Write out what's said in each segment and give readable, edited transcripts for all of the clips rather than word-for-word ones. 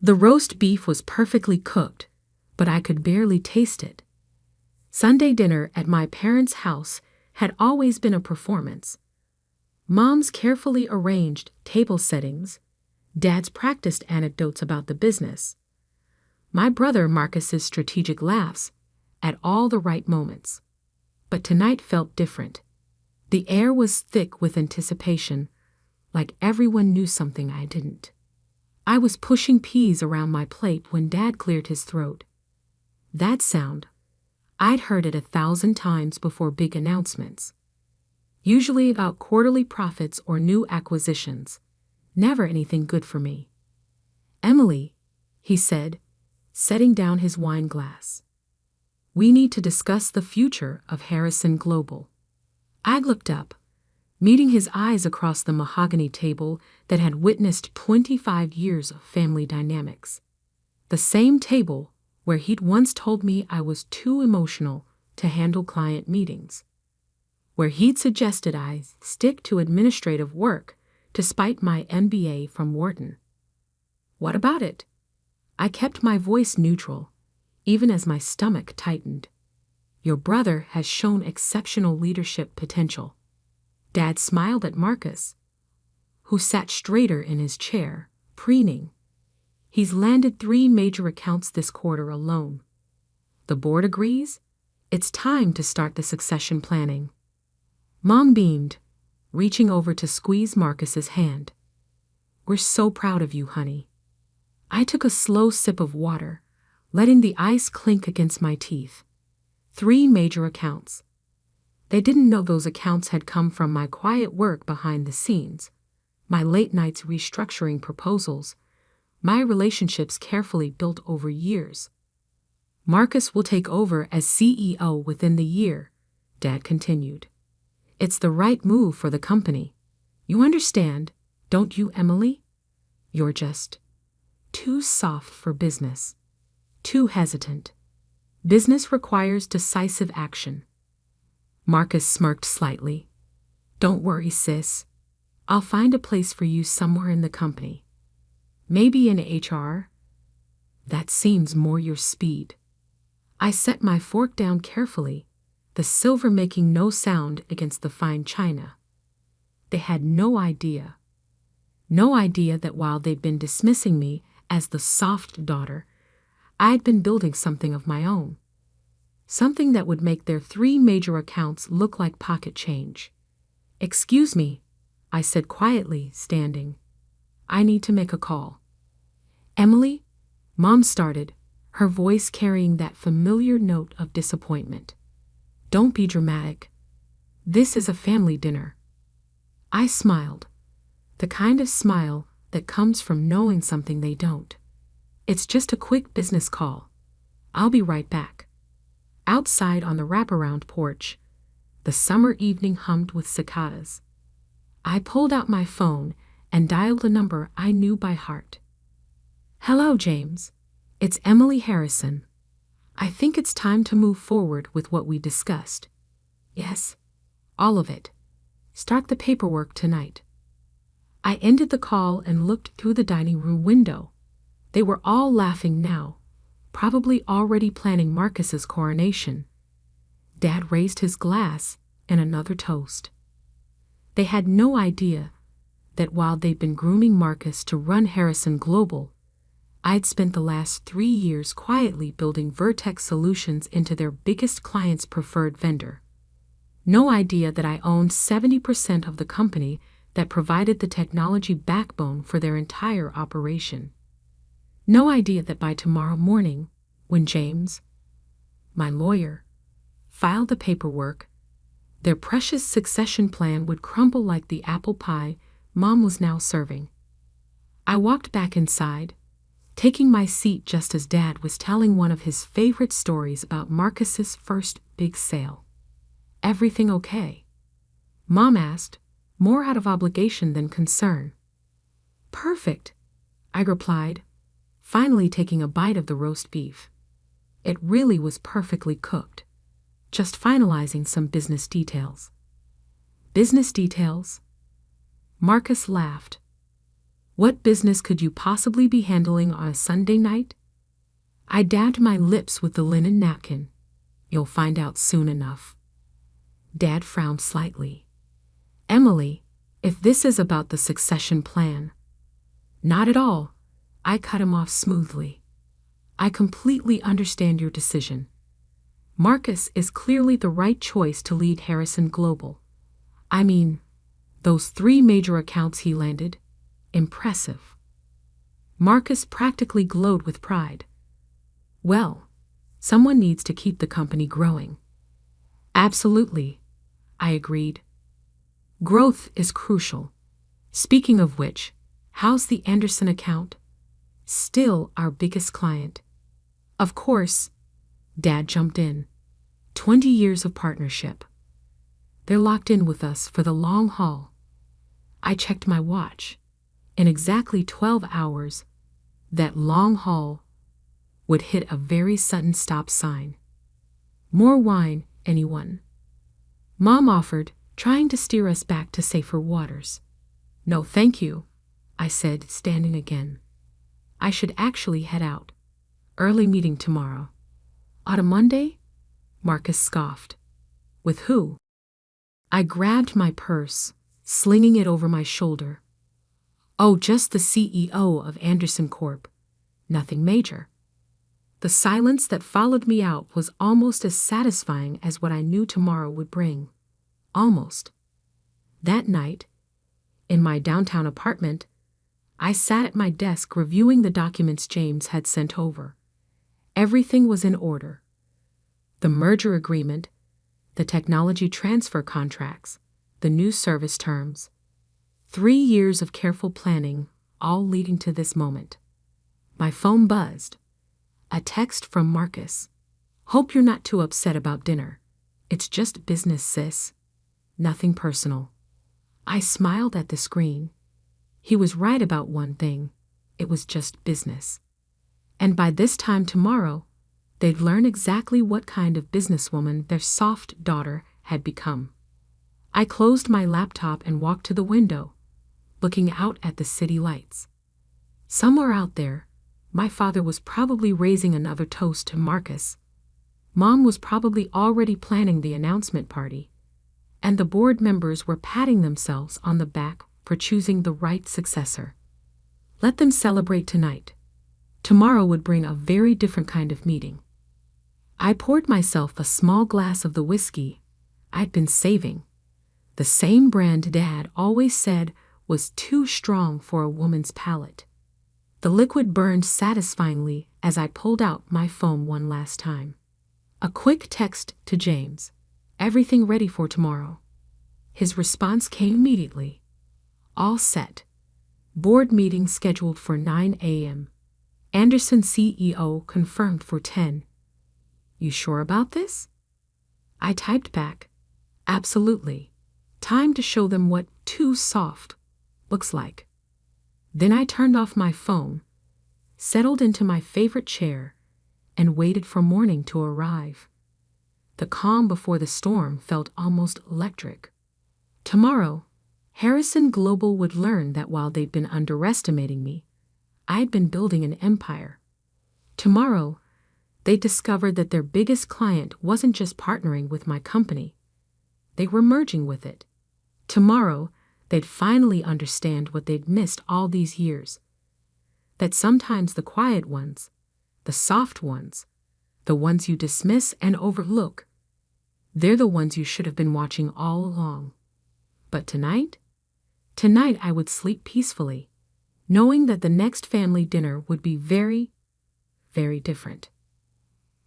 The roast beef was perfectly cooked, but I could barely taste it. Sunday dinner at my parents' house had always been a performance. Mom's carefully arranged table settings, Dad's practiced anecdotes about the business, my brother Marcus's strategic laughs at all the right moments. But tonight felt different. The air was thick with anticipation, like everyone knew something I didn't. I was pushing peas around my plate when Dad cleared his throat. That sound, I'd heard it 1,000 times before big announcements. Usually about quarterly profits or new acquisitions. Never anything good for me. "Emily," he said, setting down his wine glass. "We need to discuss the future of Harrison Global." I looked up, meeting his eyes across the mahogany table that had witnessed 25 years of family dynamics. The same table where he'd once told me I was too emotional to handle client meetings. Where he'd suggested I stick to administrative work despite my MBA from Wharton. "What about it?" I kept my voice neutral, even as my stomach tightened. "Your brother has shown exceptional leadership potential." Dad smiled at Marcus, who sat straighter in his chair, preening. "He's landed 3 major accounts this quarter alone. The board agrees. It's time to start the succession planning." Mom beamed, reaching over to squeeze Marcus's hand. "We're so proud of you, honey." I took a slow sip of water, letting the ice clink against my teeth. 3 major accounts. They didn't know those accounts had come from my quiet work behind the scenes, my late nights restructuring proposals, my relationships carefully built over years. "Marcus will take over as CEO within the year," Dad continued. "It's the right move for the company. You understand, don't you, Emily? You're just too soft for business, too hesitant. Business requires decisive action." Marcus smirked slightly. "Don't worry, sis. I'll find a place for you somewhere in the company. Maybe in HR. That seems more your speed." I set my fork down carefully, the silver making no sound against the fine china. They had no idea that while they'd been dismissing me as the soft daughter, I'd been building something of my own. Something that would make their 3 major accounts look like pocket change. "Excuse me," I said quietly, standing. "I need to make a call." "Emily," Mom started, her voice carrying that familiar note of disappointment. "Don't be dramatic. This is a family dinner." I smiled, the kind of smile that comes from knowing something they don't. "It's just a quick business call. I'll be right back." Outside on the wraparound porch, the summer evening hummed with cicadas. I pulled out my phone and dialed a number I knew by heart. "Hello, James. It's Emily Harrison. I think it's time to move forward with what we discussed." "Yes, all of it. Start the paperwork tonight." I ended the call and looked through the dining room window. They were all laughing now, probably already planning Marcus's coronation. Dad raised his glass in another toast. They had no idea that while they'd been grooming Marcus to run Harrison Global, I'd spent the last 3 years quietly building Vertex Solutions into their biggest client's preferred vendor. No idea that I owned 70% of the company that provided the technology backbone for their entire operation. No idea that by tomorrow morning, when James, my lawyer, filed the paperwork, their precious succession plan would crumble like the apple pie Mom was now serving. I walked back inside, taking my seat just as Dad was telling one of his favorite stories about Marcus's first big sale. "Everything okay?" Mom asked, more out of obligation than concern. "Perfect," I replied, finally taking a bite of the roast beef. It really was perfectly cooked, just finalizing some business details. "Business details?" Marcus laughed. What business could you possibly be handling on a Sunday night? I dabbed my lips with the linen napkin. You'll find out soon enough. Dad frowned slightly. Emily, if this is about the succession plan. Not at all. I cut him off smoothly. I completely understand your decision. Marcus is clearly the right choice to lead Harrison Global. I mean, those 3 major accounts he landed. Impressive. Marcus practically glowed with pride. Well, someone needs to keep the company growing. Absolutely, I agreed. Growth is crucial. Speaking of which, how's the Anderson account? Still our biggest client. Of course, Dad jumped in. 20 years of partnership. They're locked in with us for the long haul. I checked my watch. In exactly 12 hours, that long haul would hit a very sudden stop sign. More wine, anyone? Mom offered, trying to steer us back to safer waters. No, thank you, I said, standing again. I should actually head out. Early meeting tomorrow. On a Monday? Marcus scoffed. With who? I grabbed my purse, slinging it over my shoulder. Oh, just the CEO of Anderson Corp. Nothing major. The silence that followed me out was almost as satisfying as what I knew tomorrow would bring. Almost. That night, in my downtown apartment, I sat at my desk reviewing the documents James had sent over. Everything was in order. The merger agreement, the technology transfer contracts, the new service terms. 3 years of careful planning, all leading to this moment. My phone buzzed. A text from Marcus. Hope you're not too upset about dinner. It's just business, sis. Nothing personal. I smiled at the screen. He was right about one thing. It was just business. And by this time tomorrow, they'd learn exactly what kind of businesswoman their soft daughter had become. I closed my laptop and walked to the window, looking out at the city lights. Somewhere out there, my father was probably raising another toast to Marcus. Mom was probably already planning the announcement party, and the board members were patting themselves on the back for choosing the right successor. Let them celebrate tonight. Tomorrow would bring a very different kind of meeting. I poured myself a small glass of the whiskey I'd been saving, the same brand Dad always said was too strong for a woman's palate. The liquid burned satisfyingly as I pulled out my phone one last time. A quick text to James. Everything ready for tomorrow. His response came immediately. All set. Board meeting scheduled for 9 a.m. Anderson CEO confirmed for 10. You sure about this? I typed back. Absolutely. Time to show them what too soft looks like. Then I turned off my phone, settled into my favorite chair, and waited for morning to arrive. The calm before the storm felt almost electric. Tomorrow, Harrison Global would learn that while they'd been underestimating me, I'd been building an empire. Tomorrow, they discovered that their biggest client wasn't just partnering with my company. They were merging with it. Tomorrow, they'd finally understand what they'd missed all these years. That sometimes the quiet ones, the soft ones, the ones you dismiss and overlook, they're the ones you should have been watching all along. But tonight I would sleep peacefully, knowing that the next family dinner would be very, very different.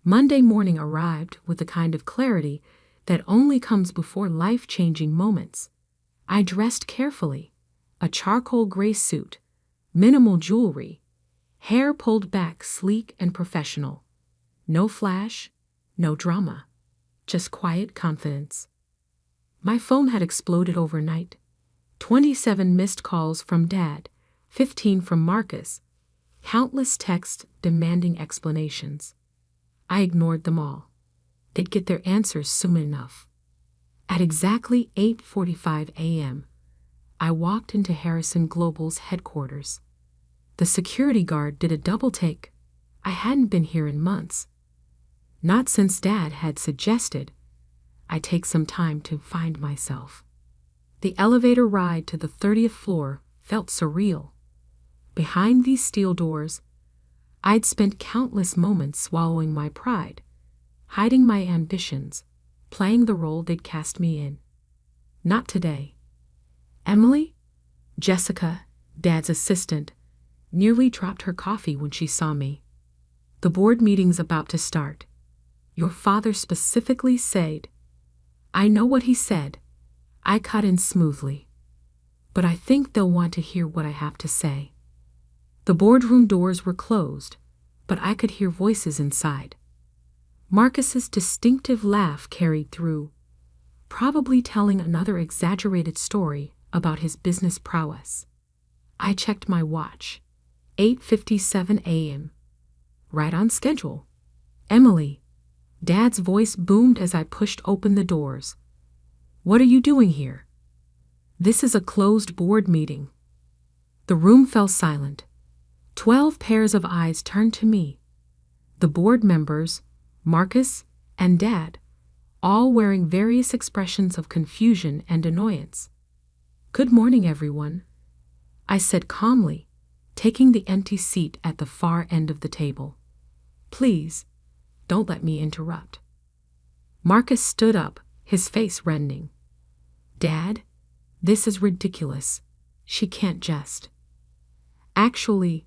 Monday morning arrived with the kind of clarity that only comes before life-changing moments. I dressed carefully, a charcoal gray suit, minimal jewelry, hair pulled back sleek and professional. No flash, no drama, just quiet confidence. My phone had exploded overnight. 27 missed calls from Dad, 15 from Marcus, countless texts demanding explanations. I ignored them all. They'd get their answers soon enough. At exactly 8:45 a.m., I walked into Harrison Global's headquarters. The security guard did a double take. I hadn't been here in months. Not since Dad had suggested I take some time to find myself. The elevator ride to the 30th floor felt surreal. Behind these steel doors, I'd spent countless moments swallowing my pride, hiding my ambitions, playing the role they'd cast me in. Not today. Emily, Jessica, Dad's assistant, nearly dropped her coffee when she saw me. The board meeting's about to start. Your father specifically said. I know what he said. I cut in smoothly. But I think they'll want to hear what I have to say. The boardroom doors were closed, but I could hear voices inside. Marcus's distinctive laugh carried through, probably telling another exaggerated story about his business prowess. I checked my watch. 8:57 a.m. Right on schedule. Emily. Dad's voice boomed as I pushed open the doors. What are you doing here? This is a closed board meeting. The room fell silent. 12 pairs of eyes turned to me. The board members, Marcus and Dad, all wearing various expressions of confusion and annoyance. Good morning, everyone, I said calmly, taking the empty seat at the far end of the table. Please, don't let me interrupt. Marcus stood up, his face reddening. Dad, this is ridiculous. She can't jest. Actually,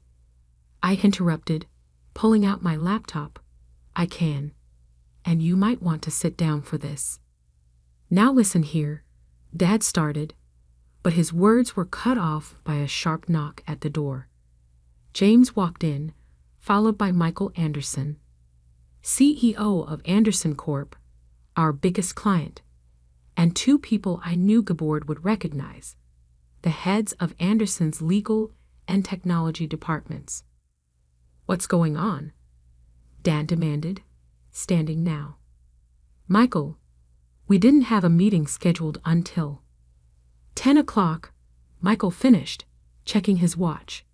I interrupted, pulling out my laptop. I can. And you might want to sit down for this. Now listen here, Dad started, but his words were cut off by a sharp knock at the door. James walked in, followed by Michael Anderson, CEO of Anderson Corp., our biggest client, and two people I knew Gabord would recognize, the heads of Anderson's legal and technology departments. What's going on? Dad demanded, standing now. Michael, we didn't have a meeting scheduled until 10 o'clock, Michael finished, checking his watch.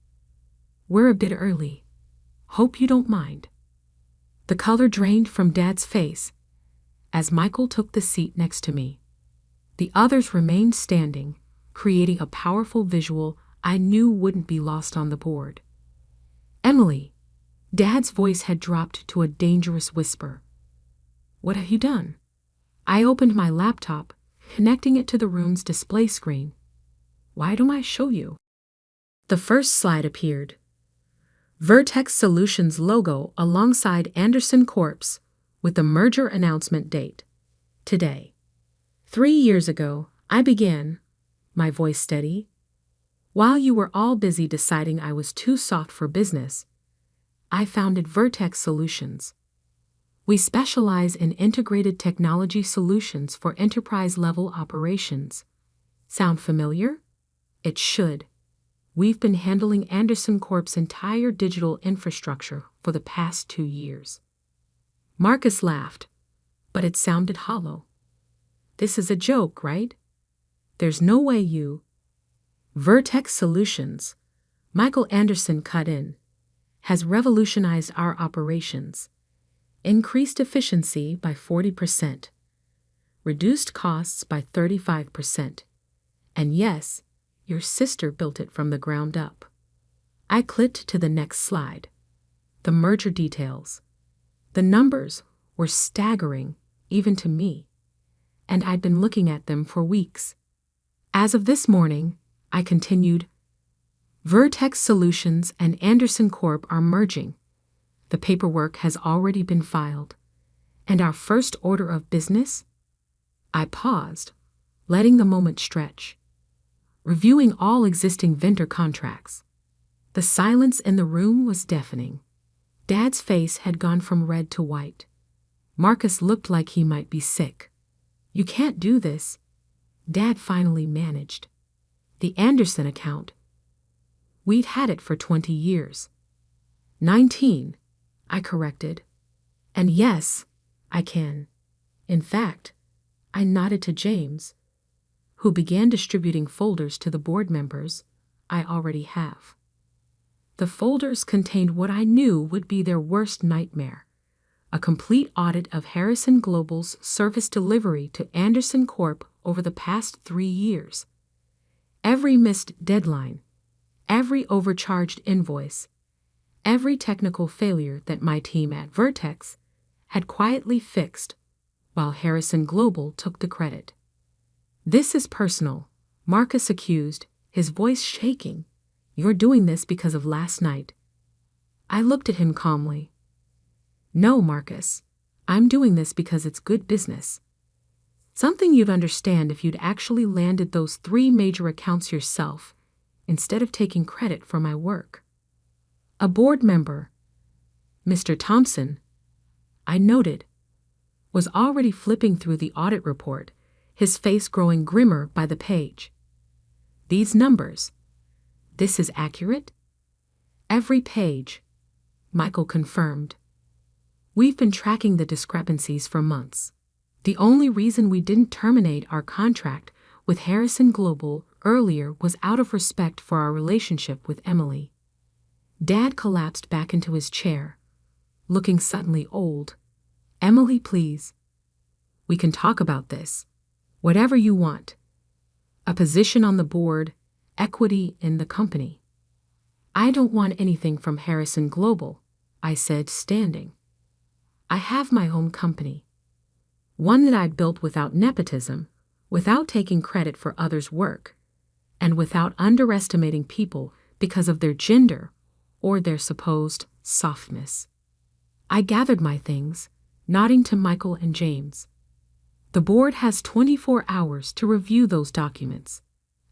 We're a bit early. Hope you don't mind. The color drained from Dad's face as Michael took the seat next to me. The others remained standing, creating a powerful visual I knew wouldn't be lost on the board. Emily, Dad's voice had dropped to a dangerous whisper. What have you done? I opened my laptop, connecting it to the room's display screen. Why don't I show you? The first slide appeared. Vertex Solutions logo alongside Anderson Corp.'s with the merger announcement date. Today. 3 years ago, I began, my voice steady. While you were all busy deciding I was too soft for business, I founded Vertex Solutions. We specialize in integrated technology solutions for enterprise-level operations. Sound familiar? It should. We've been handling Anderson Corp.'s entire digital infrastructure for the past 2 years. Marcus laughed, but it sounded hollow. This is a joke, right? There's no way you... Vertex Solutions, Michael Anderson cut in, has revolutionized our operations, increased efficiency by 40%, reduced costs by 35%, and yes, your sister built it from the ground up. I clicked to the next slide. The merger details. The numbers were staggering, even to me, and I'd been looking at them for weeks. As of this morning, I continued, Vertex Solutions and Anderson Corp. Are merging. The paperwork has already been filed. And our first order of business? I paused, letting the moment stretch, reviewing all existing vendor contracts. The silence in the room was deafening. Dad's face had gone from red to white. Marcus looked like he might be sick. You can't do this, Dad finally managed. The Anderson account. We'd had it for 20 years. 19, I corrected. And yes, I can. In fact, I nodded to James. who began distributing folders to the board members I already have. The folders contained what I knew would be their worst nightmare: a complete audit of Harrison Global's service delivery to Anderson Corp over the past 3 years. Every missed deadline, every overcharged invoice, every technical failure that my team at Vertex had quietly fixed, while Harrison Global took the credit. "This is personal," Marcus accused, his voice shaking. "You're doing this because of last night." I looked at him calmly. "No, Marcus. I'm doing this because it's good business. Something you'd understand if you'd actually landed those 3 major accounts yourself, instead of taking credit for my work." A board member, Mr. Thompson, I noted, was already flipping through the audit report, his face growing grimmer by the page. "These numbers. This is accurate?" "Every page," Michael confirmed. "We've been tracking the discrepancies for months. The only reason we didn't terminate our contract with Harrison Global earlier was out of respect for our relationship with Emily." Dad collapsed back into his chair, looking suddenly old. "Emily, please. We can talk about this. Whatever you want. A position on the board, equity in the company." "I don't want anything from Harrison Global," I said, standing. "I have my own company. One that I built without nepotism, without taking credit for others' work, and without underestimating people because of their gender or their supposed softness." I gathered my things, nodding to Michael and James. "The board has 24 hours to review those documents.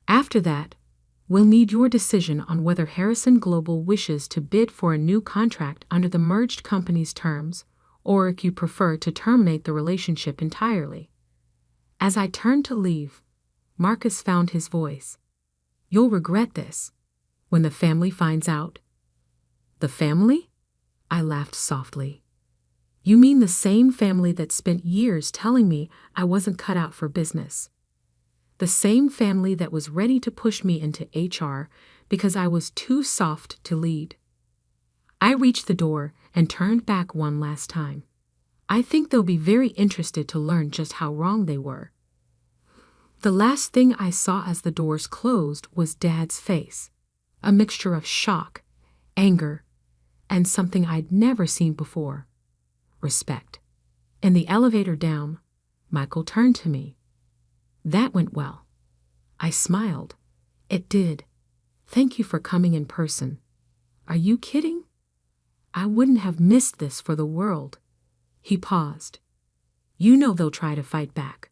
After that, we'll need your decision on whether Harrison Global wishes to bid for a new contract under the merged company's terms, or if you prefer to terminate the relationship entirely." As I turned to leave, Marcus found his voice. "You'll regret this when the family finds out." "The family?" I laughed softly. "You mean the same family that spent years telling me I wasn't cut out for business. The same family that was ready to push me into HR because I was too soft to lead." I reached the door and turned back one last time. I think they'll be very interested to learn just how wrong they were. The last thing I saw as the doors closed was Dad's face, a mixture of shock, anger, and something I'd never seen before: respect. In the elevator down, Michael turned to me. "That went well." I smiled. "It did. Thank you for coming in person." "Are you kidding? I wouldn't have missed this for the world." He paused. "You know they'll try to fight back."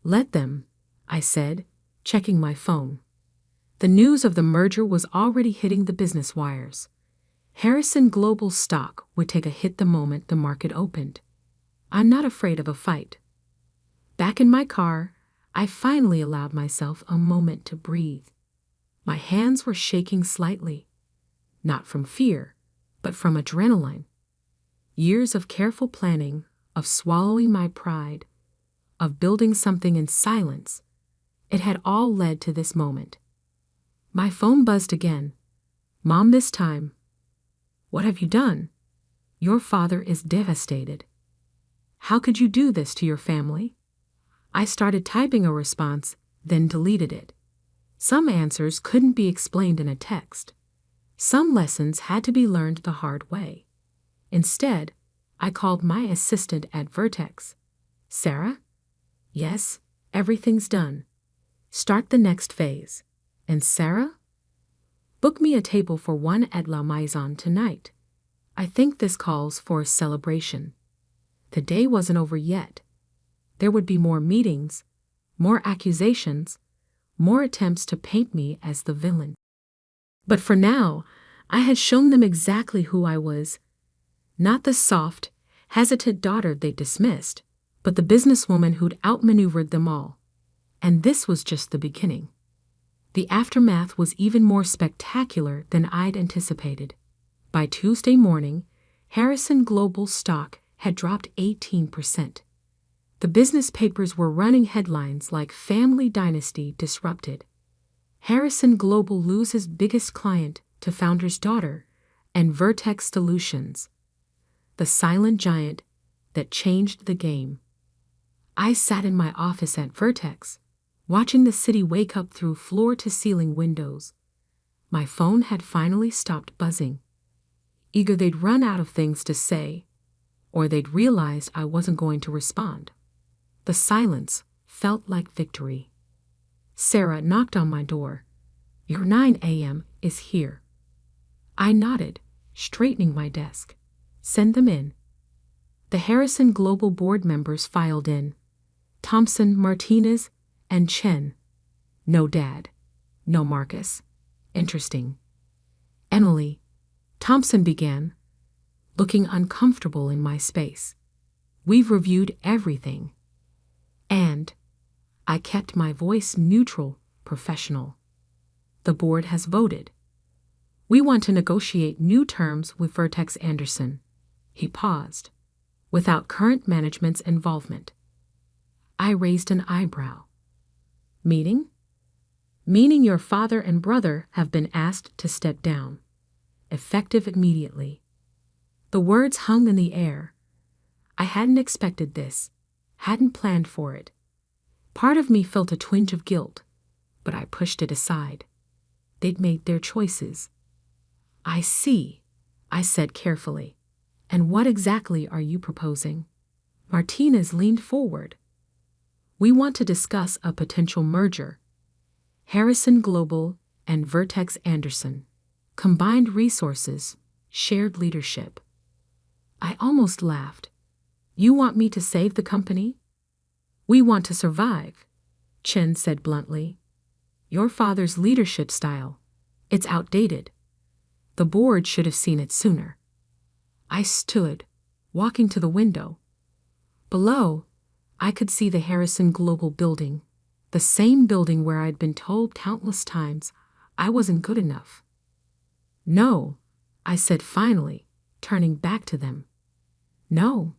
"Let them," I said, checking my phone. The news of the merger was already hitting the business wires. Harrison Global stock would take a hit the moment the market opened. I'm not afraid of a fight. Back in my car, I finally allowed myself a moment to breathe. My hands were shaking slightly, not from fear, but from adrenaline. Years of careful planning, of swallowing my pride, of building something in silence, it had all led to this moment. My phone buzzed again. "Mom, this time." "What have you done?" "Your father is devastated." "How could you do this to your family?" I started typing a response, then deleted it. Some answers couldn't be explained in a text. Some lessons had to be learned the hard way. Instead, I called my assistant at Vertex. "Sarah?" "Yes, everything's done. Start the next phase." "And Sarah?" "Book me a table for 1 at La Maison tonight. I think this calls for a celebration." The day wasn't over yet. There would be more meetings, more accusations, more attempts to paint me as the villain. But for now, I had shown them exactly who I was. Not the soft, hesitant daughter they dismissed, but the businesswoman who'd outmaneuvered them all. And this was just the beginning. The aftermath was even more spectacular than I'd anticipated. By Tuesday morning, Harrison Global stock had dropped 18%. The business papers were running headlines like Family Dynasty Disrupted, Harrison Global loses biggest client to founder's daughter, and Vertex Solutions, the silent giant that changed the game. I sat in my office at Vertex, watching the city wake up through floor-to-ceiling windows. My phone had finally stopped buzzing. Either they'd run out of things to say, or they'd realized I wasn't going to respond. The silence felt like victory. Sarah knocked on my door. "Your 9 a.m. is here." I nodded, straightening my desk. "Send them in." The Harrison Global board members filed in. Thompson, Martinez, and Chen. No Dad. No Marcus. Interesting. "Emily," Thompson began, looking uncomfortable in my space. "We've reviewed everything. And," I kept my voice neutral, professional, "the board has voted. We want to negotiate new terms with Vertex Anderson." He paused, "without current management's involvement." I raised an eyebrow. "Meaning?" "Meaning your father and brother have been asked to step down. Effective immediately." The words hung in the air. I hadn't expected this, hadn't planned for it. Part of me felt a twinge of guilt, but I pushed it aside. They'd made their choices. "I see," I said carefully. "And what exactly are you proposing?" Martinez leaned forward. "We want to discuss a potential merger. Harrison Global and Vertex Anderson. Combined resources, shared leadership." I almost laughed. "You want me to save the company?" "We want to survive," Chen said bluntly. "Your father's leadership style, it's outdated. The board should have seen it sooner." I stood, walking to the window. Below, I could see the Harrison Global building, the same building where I'd been told countless times I wasn't good enough. "No," I said finally, turning back to them. "No."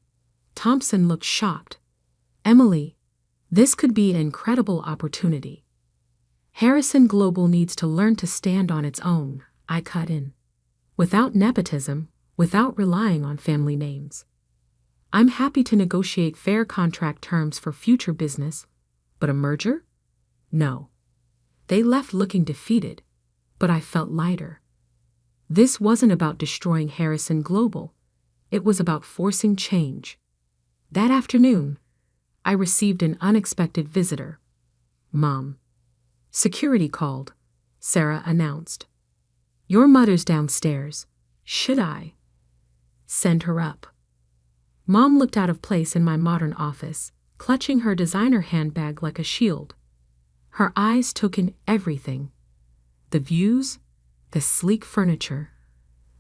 Thompson looked shocked. "Emily, this could be an incredible opportunity. Harrison Global needs to learn to stand on its own," I cut in. "Without nepotism, without relying on family names. I'm happy to negotiate fair contract terms for future business, but a merger? No." They left looking defeated, but I felt lighter. This wasn't about destroying Harrison Global. It was about forcing change. That afternoon, I received an unexpected visitor. "Mom." "Security called," Sarah announced. "Your mother's downstairs. Should I send her up?" Mom looked out of place in my modern office, clutching her designer handbag like a shield. Her eyes took in everything. The views, the sleek furniture,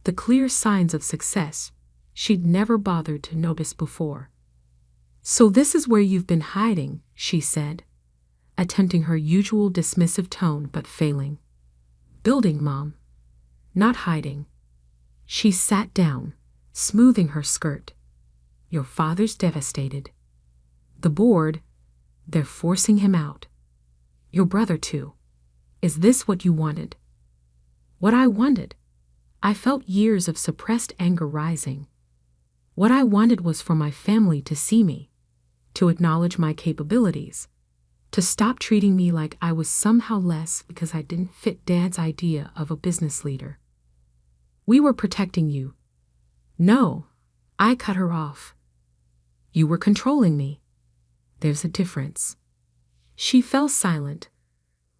the clear signs of success she'd never bothered to notice before. "So this is where you've been hiding," she said, attempting her usual dismissive tone but failing. "Building, Mom. Not hiding." She sat down, smoothing her skirt. "Your father's devastated. The board, they're forcing him out. Your brother too. Is this what you wanted?" What I wanted? I felt years of suppressed anger rising. What I wanted was for my family to see me, to acknowledge my capabilities, to stop treating me like I was somehow less because I didn't fit Dad's idea of a business leader. "We were protecting you." "No," I cut her off. "You were controlling me." "There's a difference." She fell silent,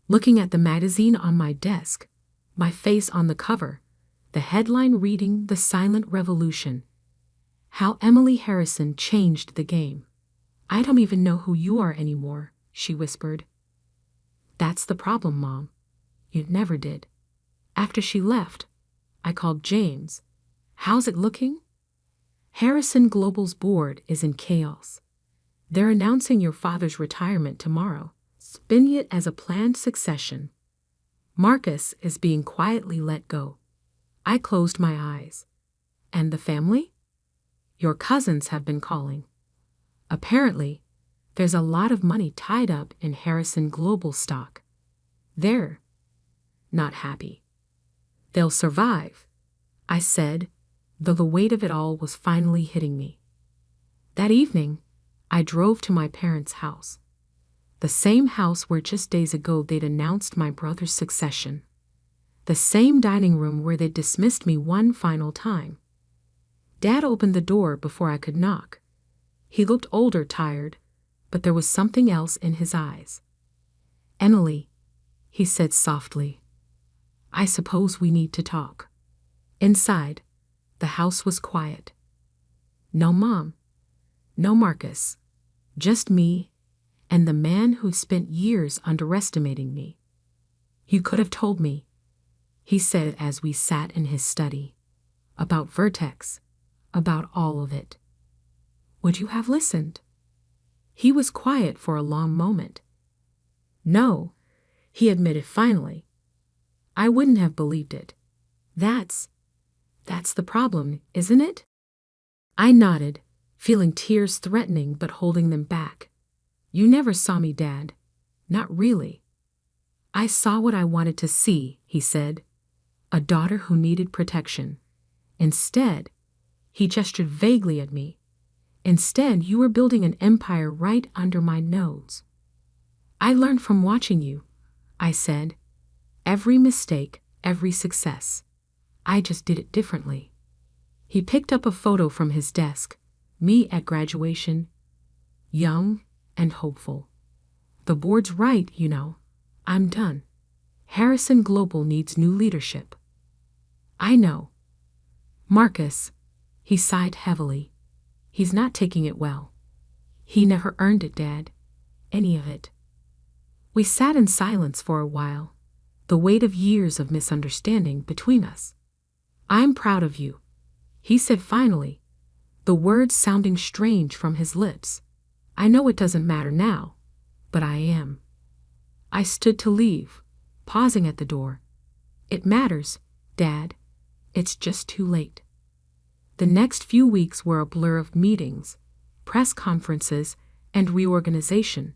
looking at the magazine on my desk, my face on the cover, the headline reading "The Silent Revolution. How Emily Harrison Changed the Game." "I don't even know who you are anymore," she whispered. "That's the problem, Mom. You never did." After she left, I called James. "How's it looking?" "Harrison Global's board is in chaos. They're announcing your father's retirement tomorrow, spinning it as a planned succession. Marcus is being quietly let go." I closed my eyes. "And the family?" "Your cousins have been calling. Apparently, There's a lot of money tied up in Harrison Global stock. They're not happy. They'll survive, I said, though the weight of it all was finally hitting me. That evening, I drove to my parents' house. The same house where just days ago they'd announced my brother's succession. The same dining room where they'd dismissed me one final time. Dad opened the door before I could knock. He looked older, tired, but there was something else in his eyes. "Emily," he said softly, "I suppose we need to talk." Inside, the house was quiet. No Mom, no Marcus, just me and the man who'd spent years underestimating me. "You could have told me," he said as we sat in his study, "about Vertex, about all of it. Would you have listened?" He was quiet for a long moment. "No," he admitted finally. "I wouldn't have believed it. That's the problem, isn't it?" I nodded, feeling tears threatening but holding them back. "You never saw me, Dad. Not really." "I saw what I wanted to see," he said. "A daughter who needed protection. Instead," he gestured vaguely at me, "instead you were building an empire right under my nose." "I learned from watching you," I said. "Every mistake, every success. I just did it differently." He picked up a photo from his desk, me at graduation, young and hopeful. "The board's right, you know. I'm done. Harrison Global needs new leadership." "I know. Marcus," he sighed heavily. "He's not taking it well. He never earned it, Dad. Any of it." We sat in silence for a while, the weight of years of misunderstanding between us. "I'm proud of you," he said finally, the words sounding strange from his lips. "I know it doesn't matter now, but I am." I stood to leave, pausing at the door. "It matters, Dad. It's just too late." The next few weeks were a blur of meetings, press conferences, and reorganization.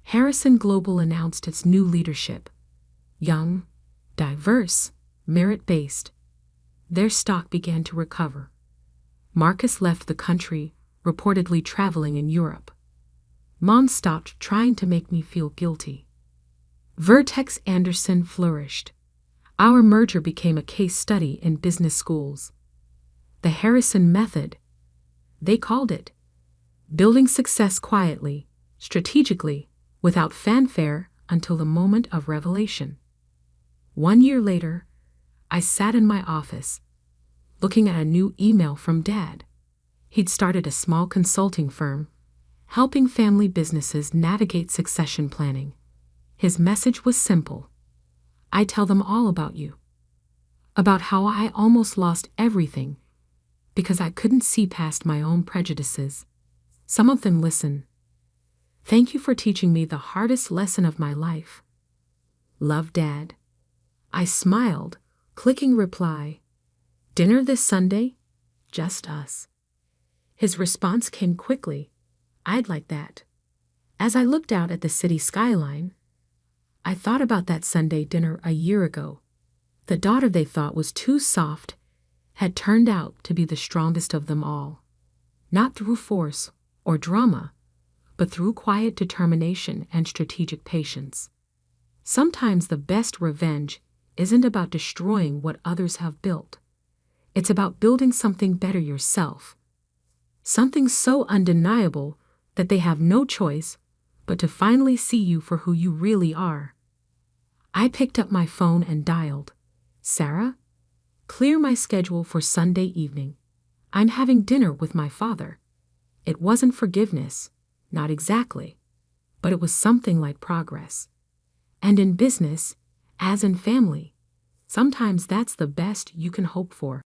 Harrison Global announced its new leadership. Young, diverse, merit-based. Their stock began to recover. Marcus left the country, reportedly traveling in Europe. Mom stopped trying to make me feel guilty. Vertex Anderson flourished. Our merger became a case study in business schools. The Harrison method, they called it. Building success quietly, strategically, without fanfare until the moment of revelation. 1 year later, I sat in my office, looking at a new email from Dad. He'd started a small consulting firm, helping family businesses navigate succession planning. His message was simple. "I tell them all about you. About how I almost lost everything because I couldn't see past my own prejudices. Some of them listen. Thank you for teaching me the hardest lesson of my life. Love, Dad." I smiled, clicking reply. "Dinner this Sunday? Just us." His response came quickly. "I'd like that." As I looked out at the city skyline, I thought about that Sunday dinner a year ago. The daughter they thought was too soft had turned out to be the strongest of them all. Not through force or drama, but through quiet determination and strategic patience. Sometimes the best revenge isn't about destroying what others have built. It's about building something better yourself. Something so undeniable that they have no choice but to finally see you for who you really are. I picked up my phone and dialed. "Sarah, clear my schedule for Sunday evening. I'm having dinner with my father." It wasn't forgiveness, not exactly, but it was something like progress. And in business, as in family, sometimes that's the best you can hope for.